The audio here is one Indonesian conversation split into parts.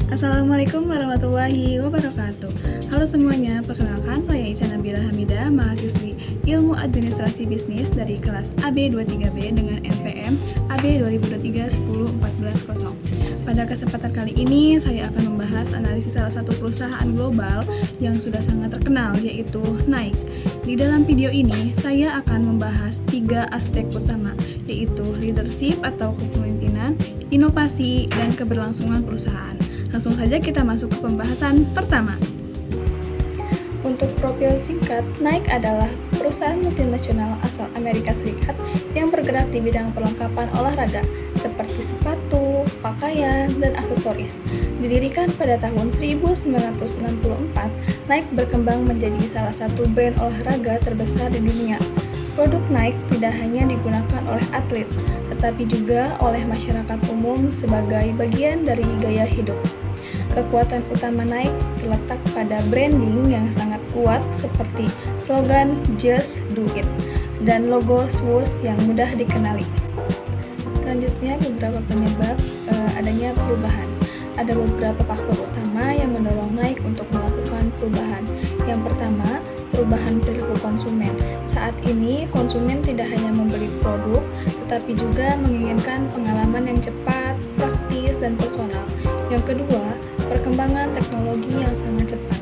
Assalamualaikum warahmatullahi wabarakatuh. Halo semuanya, perkenalkan saya Ica Nabila Hamidah, mahasiswi Ilmu Administrasi Bisnis dari kelas AB23B dengan NPM AB 2023-10-14-0. Pada kesempatan kali ini, saya akan membahas analisis salah satu perusahaan global yang sudah sangat terkenal, yaitu Nike. Di dalam video ini, saya akan membahas 3 aspek utama, yaitu leadership atau kepemimpinan, inovasi, dan keberlangsungan perusahaan. Langsung saja kita masuk ke pembahasan pertama. Untuk profil singkat, Nike adalah perusahaan multinasional asal Amerika Serikat yang bergerak di bidang perlengkapan olahraga seperti sepatu, pakaian, dan aksesoris. Didirikan pada tahun 1964, Nike berkembang menjadi salah satu brand olahraga terbesar di dunia. Produk Nike tidak hanya digunakan oleh atlet, tetapi juga oleh masyarakat umum sebagai bagian dari gaya hidup. Kekuatan utama Nike terletak pada branding yang sangat kuat seperti slogan "Just Do It" dan logo swoosh yang mudah dikenali. Selanjutnya, beberapa penyebab adanya perubahan. Ada beberapa faktor utama yang mendorong Nike untuk melakukan perubahan. Yang pertama, perubahan perilaku konsumen. Saat ini, konsumen tidak hanya membeli produk, tetapi juga menginginkan pengalaman yang cepat, praktis, dan personal. Yang kedua, perkembangan teknologi yang sangat cepat.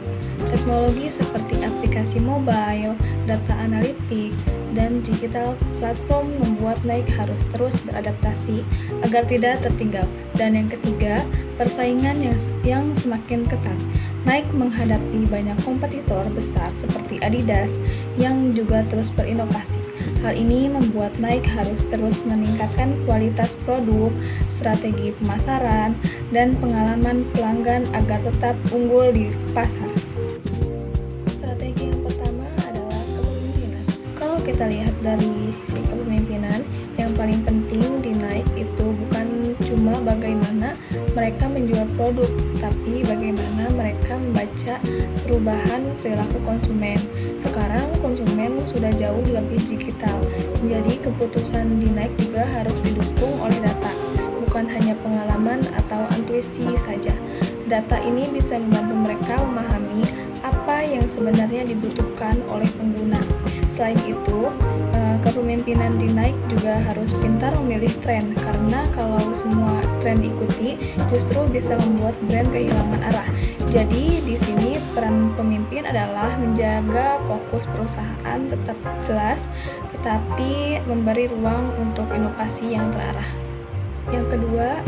Teknologi seperti aplikasi mobile, data analitik, dan digital platform membuat Nike harus terus beradaptasi agar tidak tertinggal. Dan yang ketiga, persaingan yang semakin ketat. Nike menghadapi banyak kompetitor besar seperti Adidas yang juga terus berinovasi. Hal ini membuat Nike harus terus meningkatkan kualitas produk, strategi pemasaran, dan pengalaman pelanggan agar tetap unggul di pasar. Strategi yang pertama adalah kepemimpinan. Kalau kita lihat dari sisi kepemimpinan, yang paling penting di Nike itu bukan cuma bagaimana mereka menjual produk, tapi bagaimana mereka membaca perubahan perilaku konsumen. Sekarang konsumen sudah jauh lebih digital, jadi keputusan di Nike juga harus didukung oleh data, bukan hanya pengalaman atau intuisi saja. Data ini bisa membantu mereka memahami apa yang sebenarnya dibutuhkan oleh pengguna. Selain itu, kepemimpinan di Nike juga harus pintar memilih tren, karena kalau semua tren diikuti, justru bisa membuat brand kehilangan arah. Jadi di sini peran pemimpin adalah menjaga fokus perusahaan tetap jelas, tetapi memberi ruang untuk inovasi yang terarah. Yang kedua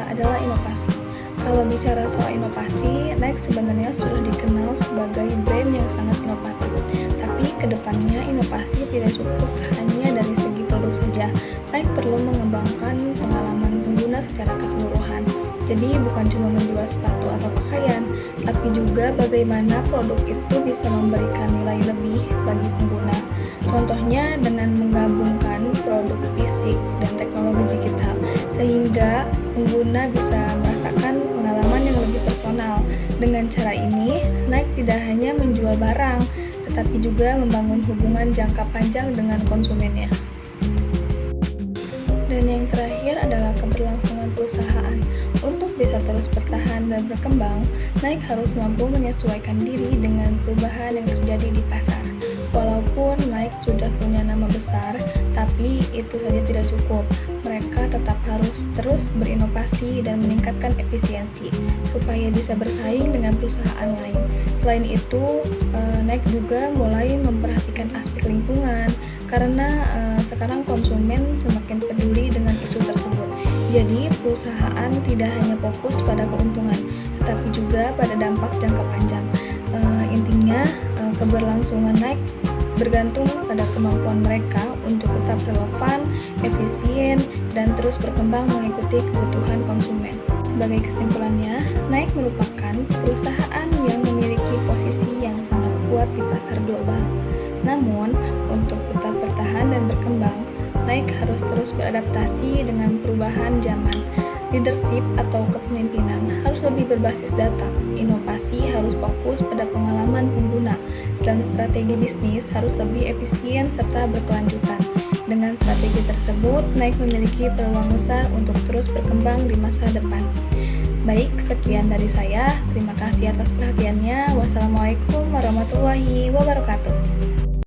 adalah inovasi. Kalau bicara soal inovasi, Nike sebenarnya sudah dikenal sebagai brand yang sangat inovatif. Tapi kedepannya inovasi tidak cukup hanya dari segi produk saja. Nike perlu mengembangkan pengalaman pengguna secara keseluruhan. Jadi bukan cuma menjual sepatu atau pakaian, tapi juga bagaimana produk itu bisa memberikan nilai lebih bagi pengguna. Contohnya dengan menggabungkan produk fisik dan teknologi digital, sehingga pengguna bisa merasakan pengalaman yang lebih personal. Dengan cara ini, Nike tidak hanya menjual barang, tetapi juga membangun hubungan jangka panjang dengan konsumennya. Dan yang terakhir adalah keberlangsungan perusahaan. Untuk bisa terus bertahan dan berkembang, Nike harus mampu menyesuaikan diri dengan perubahan yang terjadi di pasar. Walaupun Nike sudah punya nama besar, tapi itu saja tidak cukup. Mereka tetap harus terus berinovasi dan meningkatkan efisiensi supaya bisa bersaing dengan perusahaan lain. Selain itu, Nike juga mulai memperhatikan aspek lingkungan karena sekarang konsumen semakin peduli dengan isu tersebut. Jadi, perusahaan tidak hanya fokus pada keuntungan, tetapi juga pada dampak jangka panjang. Intinya, keberlangsungan Nike bergantung pada kemampuan mereka untuk tetap relevan, efisien, dan terus berkembang mengikuti kebutuhan konsumen. Sebagai kesimpulannya, Nike merupakan perusahaan yang memiliki posisi yang sangat kuat di pasar global. Namun, untuk tetap bertahan dan berkembang, Nike harus terus beradaptasi dengan perubahan zaman. Leadership atau kepemimpinan harus lebih berbasis data, inovasi harus fokus pada pengalaman pengguna, dan strategi bisnis harus lebih efisien serta berkelanjutan. Dengan strategi tersebut, Nike memiliki peluang besar untuk terus berkembang di masa depan. Baik, sekian dari saya. Terima kasih atas perhatiannya. Wassalamualaikum warahmatullahi wabarakatuh.